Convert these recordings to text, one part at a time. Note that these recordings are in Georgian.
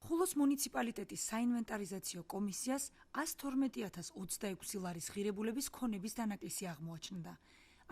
ხულოს მუნიციპალიტეტის საინვენტარიზაციო კომისიას 112.026 ლარის ღირებულების ქონების დანაკლისი აღმოაჩნდა.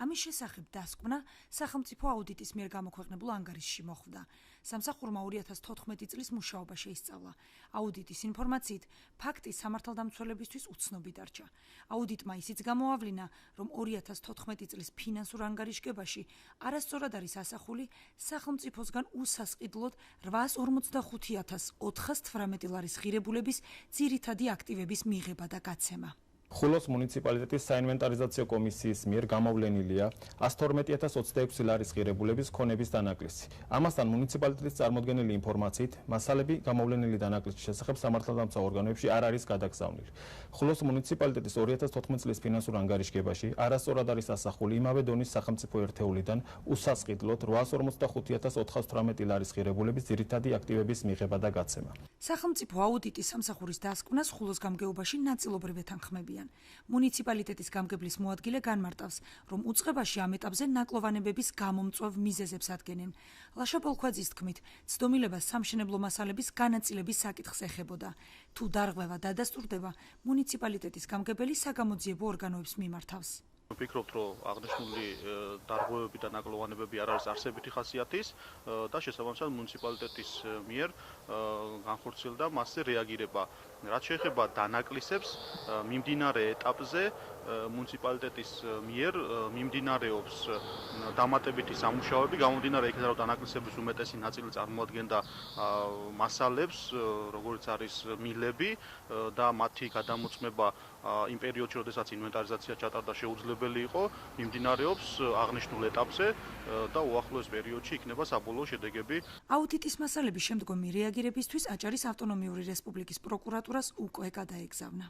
ამის შესახებ დასკვნა სახელმწიფო აუდიტის მიერ გამოქვეყნებულ ანგარიშში მოხვდა. სამსახურმა 2014 წლის მუშაობა შეისწავლა. აუდიტის ინფორმაციით, ფაქტი სამართალდამცველებისთვის უცნობი დარჩა. აუდიტმა ისიც გამოავლინა, რომ 2014 წლის ფინანსურ ანგარიშგებაში არასწორად არის ასახული სახელმწიფოსგან უსასყიდლოდ 845.418 ლარის ღირებულების ძირითადი აქტივების მიღება და გაცემა. ხულოს მუნიციპალიტეტის საინვენტარიზაციო კომისიის მიერ გამოვლენილია 112.026 ლარის ღირებულების ქონების დანაკლისი. ამასთან მუნიციპალიტეტის წარმოდგენილი ინფორმაციით, მასალები გამოვლენილი დანაკლისის შესახებ სამართალდამცავ ორგანოებში არ არის გადაგზავნილი. ხულოს მუნიციპალიტეტის 2014 წლის ფინანსურ ანგარიშგებაში არასწორად არის ასახული იმავე დონის სახელმწიფო ერთეულიდან უსასყიდლოდ 845.418 ლარის ღირებულების ძირითადი აქტივების მიღება და გაცემა. სახელმწიფო აუდიტის სამსახურის დასკვნას ხულოს გამგეობაში ნაწილობრივ ეთანხმებიან. მუნიციპალიტეტის გამგებლის მოადგილე განმარტავს, რომ უწყებაში ამ ეტაპზე ნაკლოვანებების გამომწვევ მიზეზებს ადგენენ. ლაშა ბოლქვაძის თქმით, ცდომილება სამშენებლო მასალების განაწილების საკითხს ეხებოდა. თუ დარღვევა დადასტურდება, მუნიციპალიტეტის გამგებელი საგამოძიებო ორგანოებს მიმართავს. ვფიქრობთ, რომ აღნიშნული დარღვევები და ნაკლოვანებები არ არის არსებითი ხასიათის და შესაბამისად მუნიციპალიტეტის მიერ განხორციელდა მასზე რეაგირება. რაც შეეხება დანაკლისებს, მიმდინარე ეტაპზე მუნიციპალიტეტის მიერ მიმდინარეობს დამატებითი სამუშაოები, გამომდინარე იქიდან, რომ დანაკლისების უმეტესი ნაწილი წარმოადგენდა მასალებს, როგორც არის მილები და მათი გადამოწმება იმ პერიოდში, როდესაც ინვენტარიზაცია ჩატარდა, შეუძლებელი იყო, მიმდინარეობს აღნიშნულ ეტაპზე და უახლოეს პერიოდში იქნება საბოლოო შედეგები. აუდიტის მასალების შემდგომი რეაგირებისთვის აჭარის ავტონომიური რესპუბლიკის პროკურატურას უკვე გადაეგზავნა.